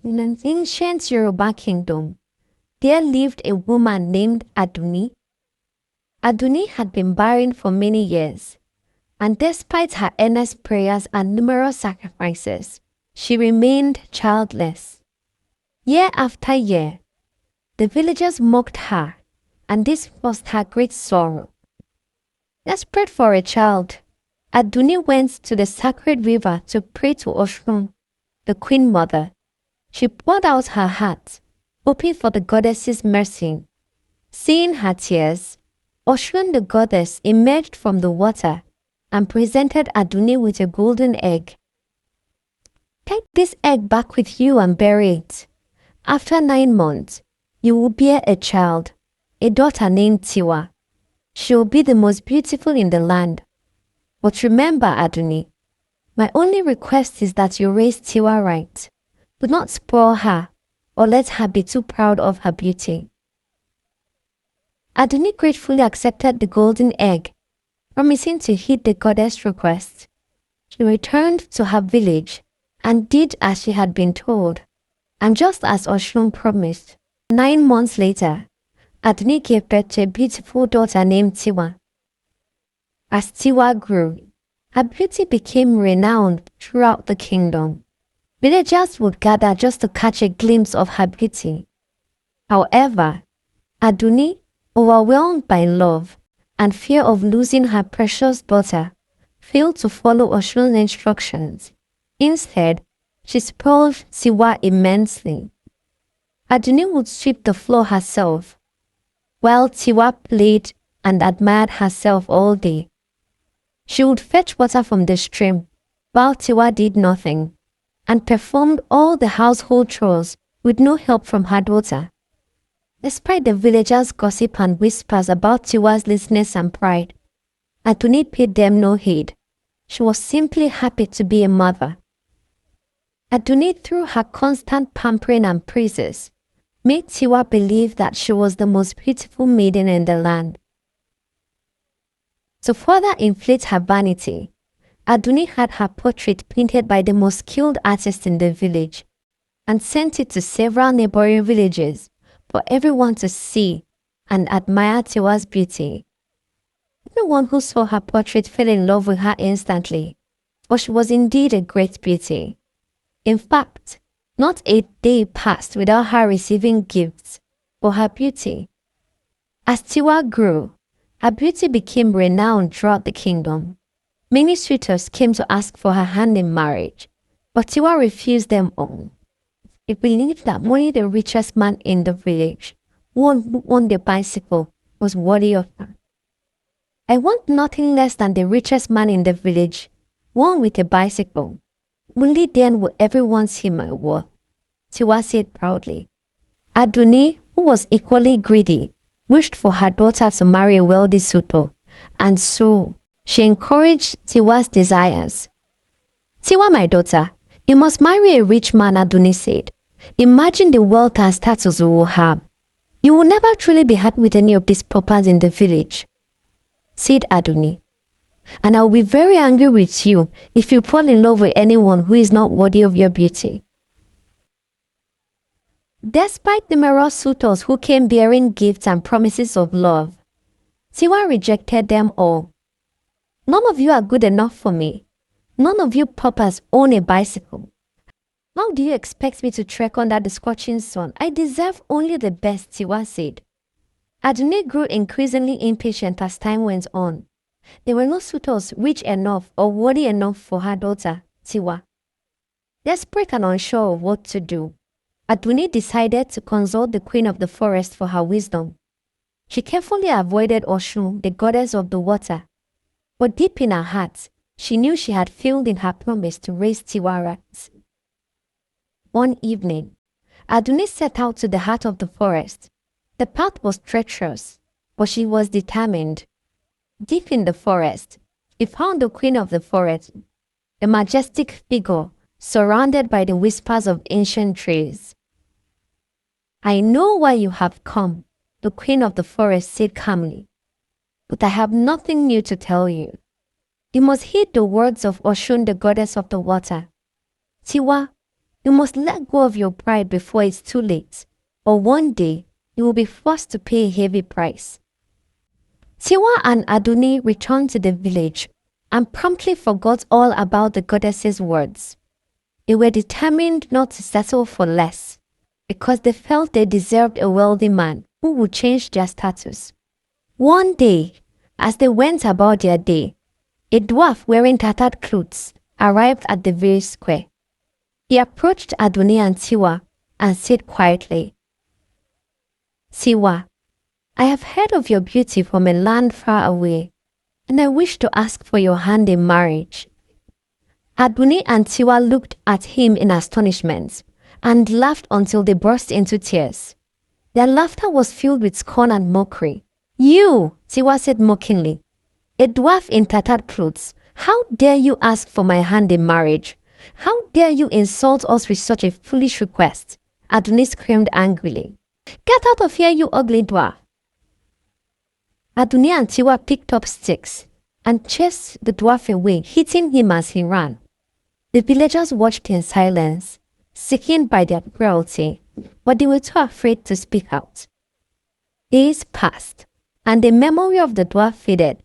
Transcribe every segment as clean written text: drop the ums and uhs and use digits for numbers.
In an ancient Yoruba kingdom, there lived a woman named Aduni. Aduni had been barren for many years, and despite her earnest prayers and numerous sacrifices, she remained childless. Year after year, the villagers mocked her, and this caused her great sorrow. Desperate for a child, Aduni went to the sacred river to pray to Osun, the Queen Mother. She poured out her heart, hoping for the goddess's mercy. Seeing her tears, Osun the goddess emerged from the water and presented Aduni with a golden egg. Take this egg back with you and bury it. After 9 months, you will bear a child, a daughter named Tiwa. She will be the most beautiful in the land. But remember, Aduni, my only request is that you raise Tiwa right. Do not spoil her or let her be too proud of her beauty. Aduni gratefully accepted the golden egg, promising to heed the goddess' request. She returned to her village and did as she had been told. And just as Osun promised, 9 months later, Aduni gave birth to a beautiful daughter named Tiwa. As Tiwa grew, her beauty became renowned throughout the kingdom. Villagers would gather just to catch a glimpse of her beauty. However, Aduni, overwhelmed by love and fear of losing her precious daughter, failed to follow Osun's instructions. Instead, she spoiled Tiwa immensely. Aduni would sweep the floor herself, while Tiwa played and admired herself all day. She would fetch water from the stream, while Tiwa did nothing, and performed all the household chores with no help from her daughter. Despite the villagers' gossip and whispers about Tiwa's laziness and pride, Aduni paid them no heed. She was simply happy to be a mother. Aduni, through her constant pampering and praises, made Tiwa believe that she was the most beautiful maiden in the land. To further inflate her vanity, Aduni had her portrait painted by the most skilled artist in the village and sent it to several neighboring villages for everyone to see and admire Tiwa's beauty. Everyone who saw her portrait fell in love with her instantly, for she was indeed a great beauty. In fact, not a day passed without her receiving gifts for her beauty. As Tiwa grew, her beauty became renowned throughout the kingdom. Many suitors came to ask for her hand in marriage, but Tiwa refused them all. It believed that only the richest man in the village, one who owned a bicycle, was worthy of her. I want nothing less than the richest man in the village, one with a bicycle. Only then will everyone see my worth, Tiwa said proudly. Aduni, who was equally greedy, wished for her daughter to marry a wealthy suitor, and so she encouraged Tiwa's desires. Tiwa, my daughter, you must marry a rich man, Aduni said. Imagine the wealth and status we will have. You will never truly be happy with any of these paupers in the village, said Aduni. And I will be very angry with you if you fall in love with anyone who is not worthy of your beauty. Despite numerous suitors who came bearing gifts and promises of love, Tiwa rejected them all. None of you are good enough for me. None of you paupers own a bicycle. How do you expect me to trek under the scorching sun? I deserve only the best, Tiwa said. Aduni grew increasingly impatient as time went on. There were no suitors rich enough or worthy enough for her daughter, Tiwa. Desperate and unsure of what to do, Aduni decided to consult the queen of the forest for her wisdom. She carefully avoided Osun, the goddess of the water. But deep in her heart, she knew she had failed in her promise to raise Tiwa right. One evening, Aduni set out to the heart of the forest. The path was treacherous, but she was determined. Deep in the forest, she found the queen of the forest, a majestic figure surrounded by the whispers of ancient trees. I know why you have come, the queen of the forest said calmly, but I have nothing new to tell you. You must heed the words of Osun, the goddess of the water. Tiwa, You must let go of your pride before it's too late, or one day you will be forced to pay a heavy price. Tiwa and Aduni returned to the village and promptly forgot all about the goddess's words. They were determined not to settle for less because they felt they deserved a wealthy man who would change their status. One day, as they went about their day, a dwarf wearing tattered clothes arrived at the village square. He approached Aduni and Tiwa and said quietly, "Tiwa, I have heard of your beauty from a land far away, and I wish to ask for your hand in marriage." Aduni and Tiwa looked at him in astonishment and laughed until they burst into tears. Their laughter was filled with scorn and mockery. "You," Tiwa said mockingly, "a dwarf in tattered clothes, how dare you ask for my hand in marriage? How dare you insult us with such a foolish request?" Aduni screamed angrily. "Get out of here, you ugly dwarf." Aduni and Tiwa picked up sticks and chased the dwarf away, hitting him as he ran. The villagers watched in silence, sickened by their cruelty, but they were too afraid to speak out. Days passed, and the memory of the dwarf faded,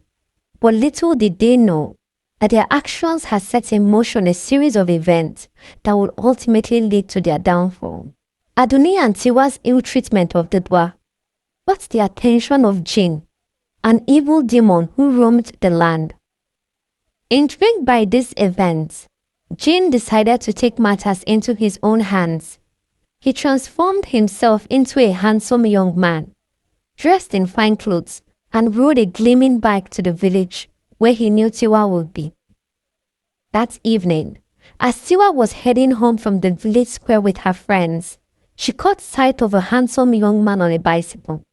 but little did they know that their actions had set in motion a series of events that would ultimately lead to their downfall. Aduni and Tiwa's ill treatment of the dwarf got the attention of Jinn, an evil demon who roamed the land. Intrigued by these events, Jinn decided to take matters into his own hands. He transformed himself into a handsome young man, dressed in fine clothes, and rode a gleaming bike to the village where he knew Tiwa would be. That evening, as Tiwa was heading home from the village square with her friends, she caught sight of a handsome young man on a bicycle.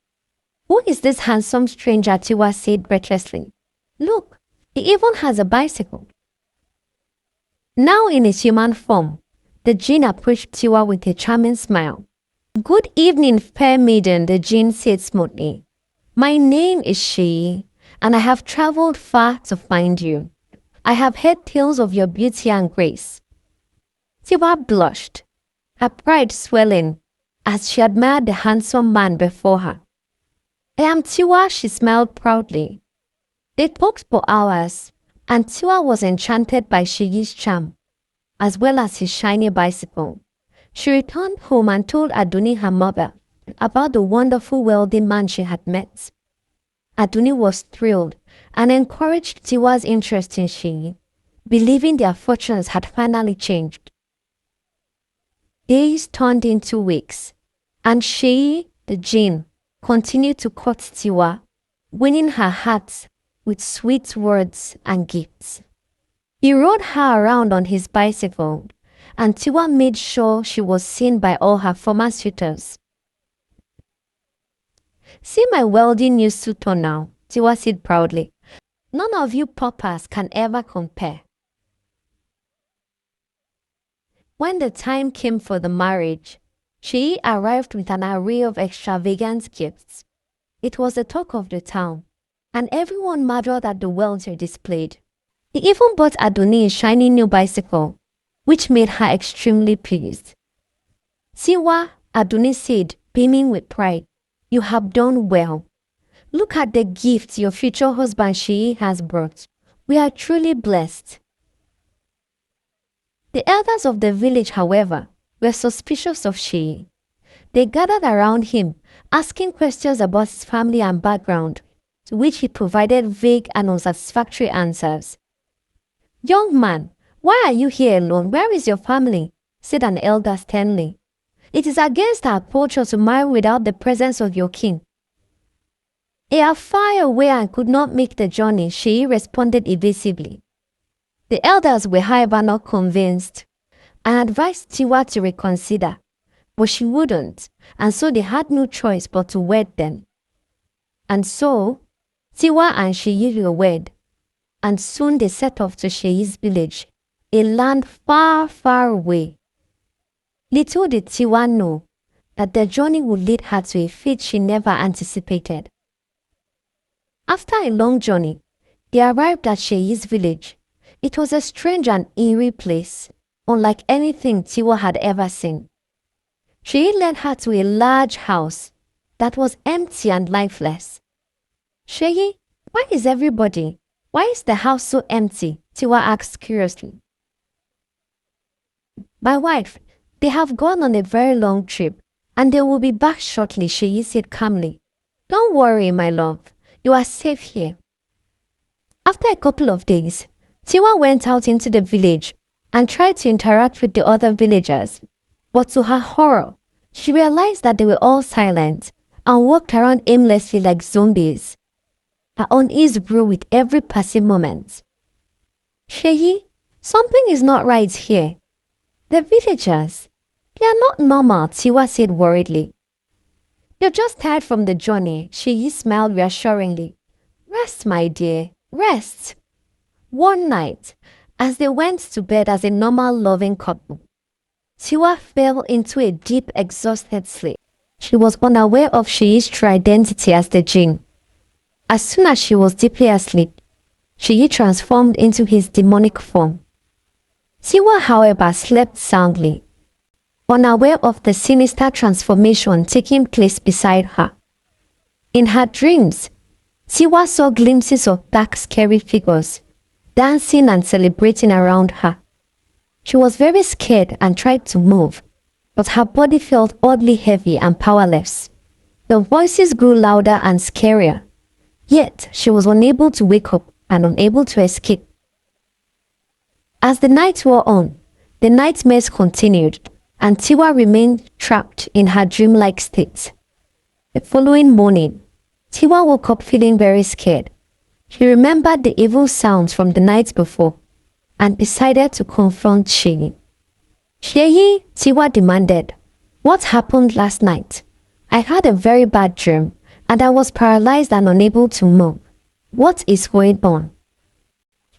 "Who is this handsome stranger?" Tiwa said breathlessly. "Look, he even has a bicycle." Now in his human form, the Jinn approached Tiwa with a charming smile. "Good evening, fair maiden," the Jinn said smoothly. "My name is She, and I have traveled far to find you. I have heard tales of your beauty and grace." Tiwa blushed, her pride swelling as she admired the handsome man before her. "I am Tiwa," she smiled proudly. They talked for hours, and Tiwa was enchanted by Shiyi's charm, as well as his shiny bicycle. She returned home and told Aduni, her mother, about the wonderful wealthy man she had met. Aduni was thrilled and encouraged Tiwa's interest in Shiyi, believing their fortunes had finally changed. Days turned into weeks, and Shiyi, the Jinn, continued to court Tiwa, winning her heart with sweet words and gifts. He rode her around on his bicycle, and Tiwa made sure she was seen by all her former suitors. "See my wealthy new suitor now," Tiwa said proudly. "None of you paupers can ever compare." When the time came for the marriage, she arrived with an array of extravagant gifts. It was the talk of the town, and everyone marveled at the wealth she displayed. He even bought Aduni a shiny new bicycle, which made her extremely pleased. "Tiwa," Aduni said, beaming with pride, "you have done well. Look at the gifts your future husband Shi has brought. We are truly blessed." The elders of the village, however, were suspicious of Shi. They gathered around him, asking questions about his family and background, to which he provided vague and unsatisfactory answers. "Young man, why are you here alone? Where is your family?" said an elder sternly. "It is against our culture to marry without the presence of your king." "They are far away and could not make the journey," Shi responded evasively. The elders were, however, not convinced and advised Tiwa to reconsider, but she wouldn't, and so they had no choice but to wed them. And so, Tiwa and Shiyi were wed, and soon they set off to Shiyi's village, a land far, far away. Little did Tiwa know that the journey would lead her to a fate she never anticipated. After a long journey, they arrived at Shiyi's village. It was a strange and eerie place, unlike anything Tiwa had ever seen. She led her to a large house that was empty and lifeless. Sheyi, why is the house so empty? Tiwa asked curiously. My wife, they have gone on a very long trip and they will be back shortly, Sheyi said calmly. Don't worry, my love. You are safe here. After a couple of days, Tiwa went out into the village and tried to interact with the other villagers. But to her horror, she realized that they were all silent and walked around aimlessly like zombies. Her unease grew with every passing moment. Sheyi, something is not right here. The villagers, they are not normal, Tiwa said worriedly. You're just tired from the journey, Sheyi smiled reassuringly. Rest, my dear, rest. One night, as they went to bed as a normal loving couple, Tiwa fell into a deep, exhausted sleep. She was unaware of Sheyi's true identity as the jinn. As soon as she was deeply asleep, Sheyi transformed into his demonic form. Tiwa, however, slept soundly, unaware of the sinister transformation taking place beside her. In her dreams, Tiwa saw glimpses of dark, scary figures dancing and celebrating around her. She was very scared and tried to move, but her body felt oddly heavy and powerless. The voices grew louder and scarier, yet she was unable to wake up and unable to escape. As the night wore on, the nightmares continued, and Tiwa remained trapped in her dreamlike state. The following morning, Tiwa woke up feeling very scared. She remembered the evil sounds from the night before and decided to confront Sheyi. Sheyi, Tiwa demanded, what happened last night? I had a very bad dream and I was paralyzed and unable to move. What is going on?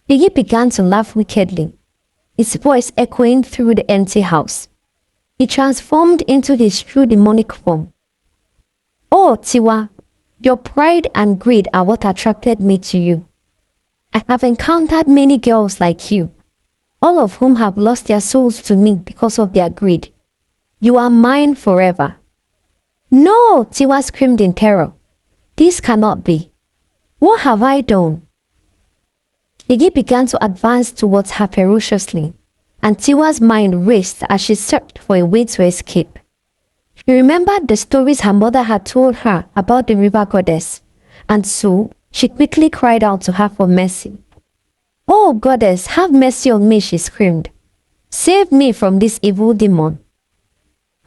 Sheyi began to laugh wickedly, his voice echoing through the empty house. He transformed into his true demonic form. Oh, Tiwa, your pride and greed are what attracted me to you. I have encountered many girls like you, all of whom have lost their souls to me because of their greed. You are mine forever. No, Tiwa screamed in terror. This cannot be. What have I done? Sheyi began to advance towards her ferociously, and Tiwa's mind raced as she searched for a way to escape. She remembered the stories her mother had told her about the river goddess, and so she quickly cried out to her for mercy. Oh goddess, have mercy on me, she screamed. Save me from this evil demon.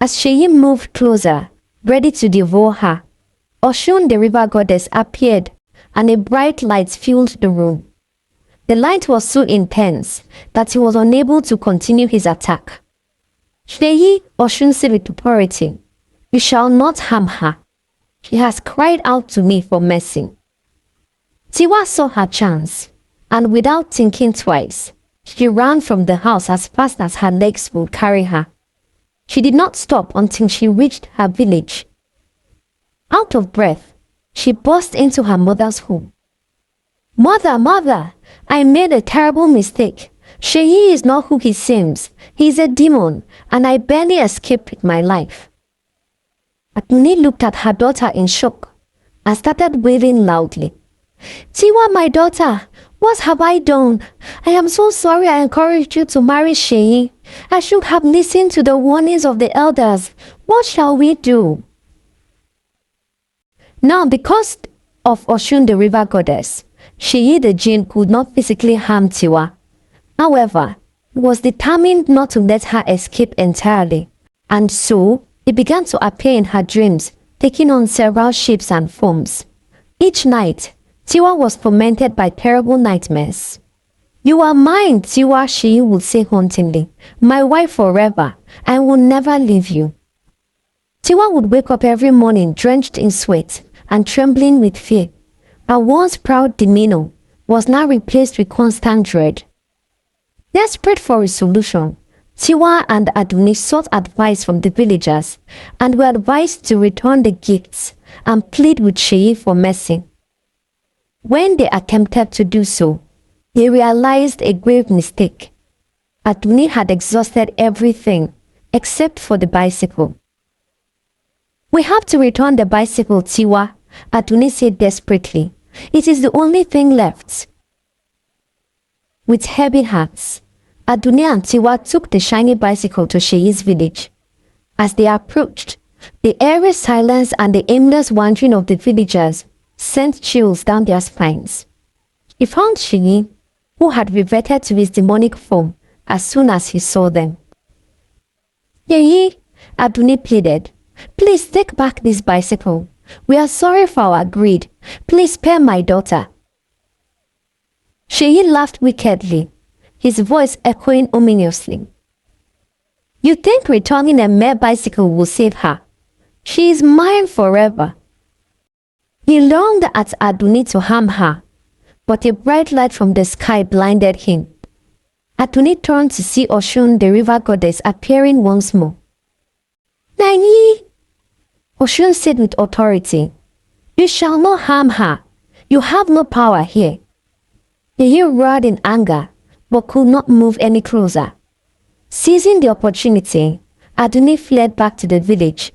As Sheyi moved closer, ready to devour her, Osun, the river goddess, appeared, and a bright light filled the room. The light was so intense that he was unable to continue his attack. Sheyi, Osun said with authority, you shall not harm her. She has cried out to me for mercy. Tiwa saw her chance, and without thinking twice, she ran from the house as fast as her legs would carry her. She did not stop until she reached her village. Out of breath, she burst into her mother's home. Mother, mother, I made a terrible mistake. Sheyi is not who he seems. He is a demon, and I barely escaped with my life. Atuni looked at her daughter in shock and started wailing loudly. Tiwa, my daughter, what have I done? I am so sorry I encouraged you to marry Sheyi. I should have listened to the warnings of the elders. What shall we do? Now, because of Osun, the river goddess, Sheyi the jinn could not physically harm Tiwa. However, he was determined not to let her escape entirely, and so he began to appear in her dreams, taking on several shapes and forms. Each night, Tiwa was tormented by terrible nightmares. You are mine, Tiwa, Sheyi would say hauntingly. My wife forever. I will never leave you. Tiwa would wake up every morning drenched in sweat and trembling with fear. Her once proud demeanor was now replaced with constant dread. Desperate for a solution, Tiwa and Aduni sought advice from the villagers and were advised to return the gifts and plead with Sheyi for mercy. When they attempted to do so, they realized a grave mistake. Aduni had exhausted everything except for the bicycle. "We have to return the bicycle, Tiwa," Aduni said desperately. "It is the only thing left." With heavy hearts, Aduni and Tiwa took the shiny bicycle to Sheyi's village. As they approached, the eerie silence and the aimless wandering of the villagers sent chills down their spines. He found Sheyi, who had reverted to his demonic form as soon as he saw them. "Yeyi," Aduni pleaded, "please take back this bicycle. We are sorry for our greed. Please spare my daughter." Sheyi laughed wickedly, his voice echoing ominously. "You think returning a mere bicycle will save her? She is mine forever." He longed at Aduni to harm her, but a bright light from the sky blinded him. Aduni turned to see Osun, the river goddess, appearing once more. "Nani?" Osun said with authority. "You shall not harm her. You have no power here." He roared in anger, but could not move any closer. Seizing the opportunity, Aduni fled back to the village.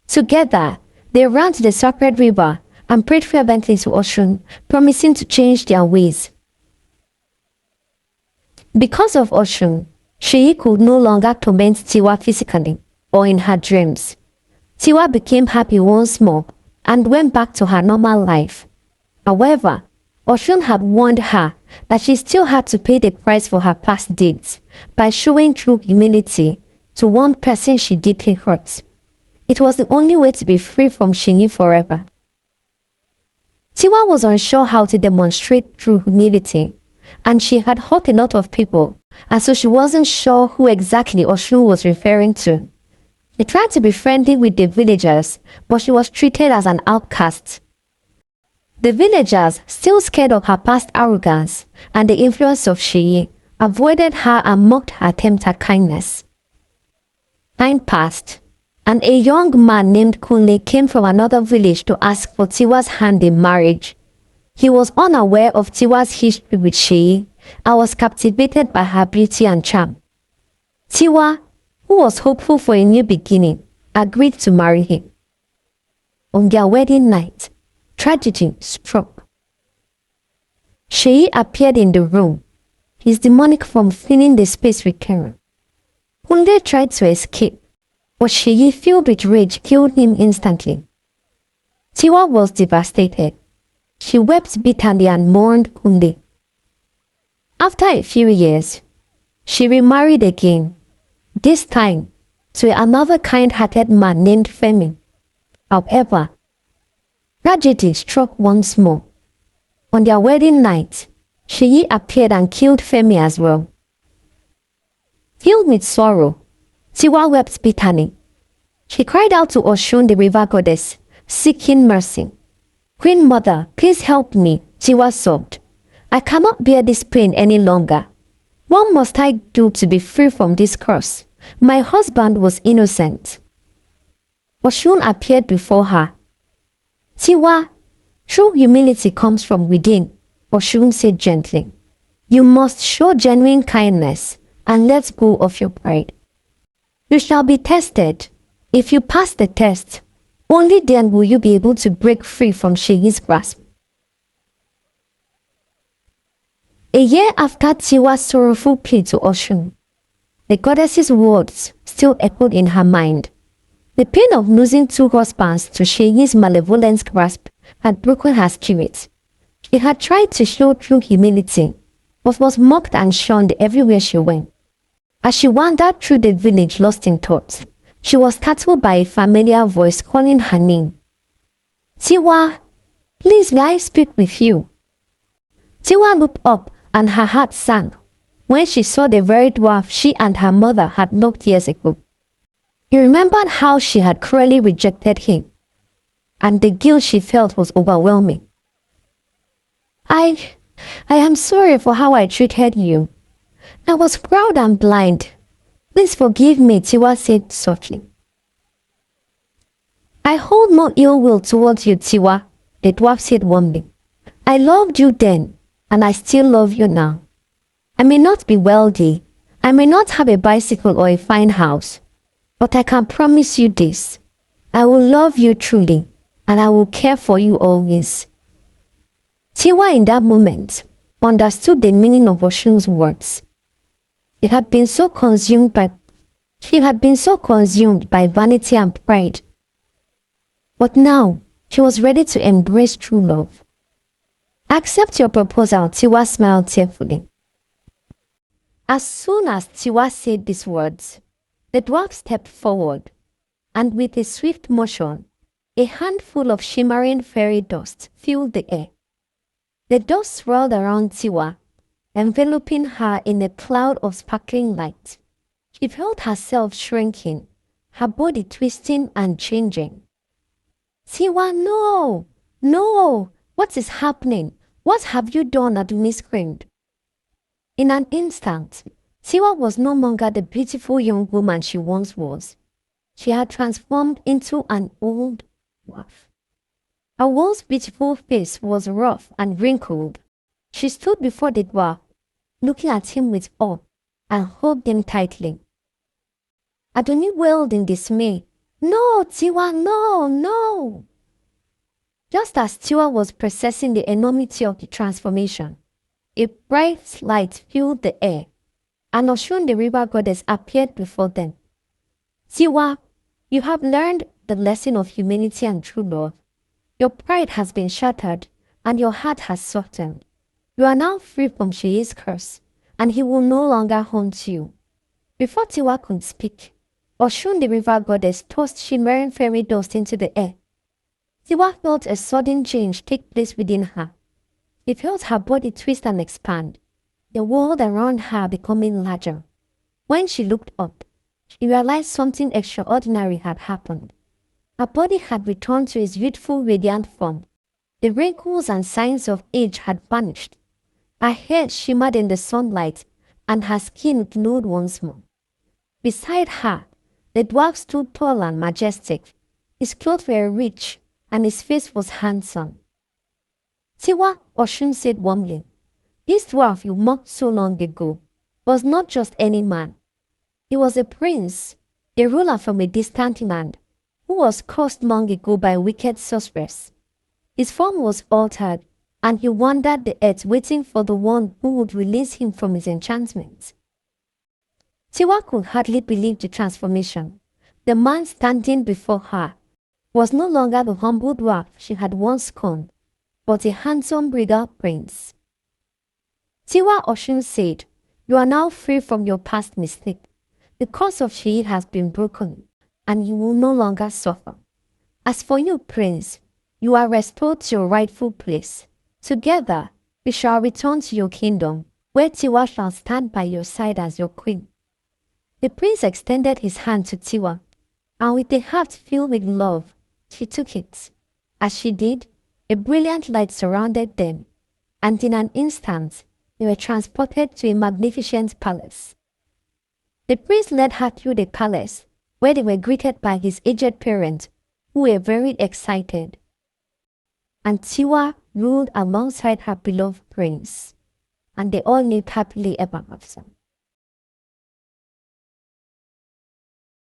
Together, they ran to the sacred river and prayed fervently to Osun, promising to change their ways. Because of Osun, Sheyi could no longer torment Tiwa physically or in her dreams. Tiwa became happy once more and went back to her normal life. However, Osun had warned her that she still had to pay the price for her past deeds by showing true humility to one person she deeply hurt. It was the only way to be free from Sheyi forever. Tiwa was unsure how to demonstrate true humility, and she had hurt a lot of people, and so she wasn't sure who exactly Osun was referring to. She tried to be friendly with the villagers, but she was treated as an outcast. The villagers, still scared of her past arrogance and the influence of Sheyi, avoided her and mocked her attempt at kindness. Time passed, and a young man named Kunle came from another village to ask for Tiwa's hand in marriage. He was unaware of Tiwa's history with Sheyi and was captivated by her beauty and charm. Tiwa, who was hopeful for a new beginning, agreed to marry him. On their wedding night, tragedy struck. Sheyi appeared in the room, his demonic form filling the space with terror. Kunle tried to escape, but Sheyi, filled with rage, killed him instantly. Tiwa was devastated. She wept bitterly and mourned Kunle. After a few years, she remarried again, this time to another kind-hearted man named Femi. However, tragedy struck once more. On their wedding night, Sheyi appeared and killed Femi as well. Filled with sorrow, Tiwa wept bitterly. She cried out to Osun, the river goddess, seeking mercy. "Queen Mother, please help me," Tiwa sobbed. "I cannot bear this pain any longer. What must I do to be free from this curse? My husband was innocent." Osun appeared before her. "Tiwa, true humility comes from within," Osun said gently. "You must show genuine kindness and let go of your pride. You shall be tested. If you pass the test, only then will you be able to break free from Sheyi's grasp." A year after Tiwa's sorrowful plea to Osun, the goddess's words still echoed in her mind. The pain of losing two husbands to Sheyi's malevolent grasp had broken her spirit. She had tried to show true humility, but was mocked and shunned everywhere she went. As she wandered through the village lost in thought, she was startled by a familiar voice calling her name. "Tiwa, please may I speak with you?" Tiwa looked up and her heart sank when she saw the very dwarf she and her mother had knocked years ago. He remembered how she had cruelly rejected him, and the guilt she felt was overwhelming. I am sorry for how I treated you. I was proud and blind. Please forgive me," Tiwa said softly. "I hold no ill will towards you, Tiwa," the dwarf said warmly. "I loved you then, and I still love you now. I may not be wealthy, I may not have a bicycle or a fine house, but I can promise you this. I will love you truly, and I will care for you always. Tiwa in that moment understood the meaning of Osun's words. She had been so consumed by vanity and pride. But now, she was ready to embrace true love. Accept your proposal, Tiwa smiled tearfully. As soon as Tiwa said these words, the dwarf stepped forward, and with a swift motion, a handful of shimmering fairy dust filled the air. The dust swirled around Tiwa, enveloping her in a cloud of sparkling light. She felt herself shrinking, her body twisting and changing. Tiwa, no! No! What is happening? What have you done? Aduni screamed. In an instant, Tiwa was no longer the beautiful young woman she once was. She had transformed into an old dwarf. Her once beautiful face was rough and wrinkled. She stood before the dwarf, looking at him with awe, and hugged him tightly. Adoni wailed in dismay. No, Tiwa, no, no! Just as Tiwa was processing the enormity of the transformation, a bright light filled the air, and Osun the river goddess appeared before them. Tiwa, you have learned the lesson of humanity and true love. Your pride has been shattered, and your heart has softened. You are now free from Sheye's curse, and he will no longer haunt you. Before Tiwa could speak, Osun the river goddess tossed shimmering fairy dust into the air. Tiwa felt a sudden change take place within her. She felt her body twist and expand, the world around her becoming larger. When she looked up, she realized something extraordinary had happened. Her body had returned to its youthful, radiant form. The wrinkles and signs of age had vanished. Her hair shimmered in the sunlight, and her skin glowed once more. Beside her, the dwarf stood tall and majestic. His clothes were rich, and his face was handsome. Tiwa, Osun said warmly, this dwarf you mocked so long ago was not just any man. He was a prince, a ruler from a distant land, who was cursed long ago by a wicked sorceress. His form was altered, and he wandered the earth waiting for the one who would release him from his enchantments. Tiwa could hardly believe the transformation. The man standing before her was no longer the humble dwarf she had once scorned, but a handsome regal prince. Tiwa, Osun said, you are now free from your past mistake. The curse of Sheye has been broken, and you will no longer suffer. As for you, prince, you are restored to your rightful place. Together, we shall return to your kingdom, where Tiwa shall stand by your side as your queen. The prince extended his hand to Tiwa, and with a heart filled with love, she took it. As she did, a brilliant light surrounded them, and in an instant, they were transported to a magnificent palace. The prince led her through the palace, where they were greeted by his aged parents, who were very excited. And Tiwa ruled alongside her beloved prince, and they all lived happily ever after.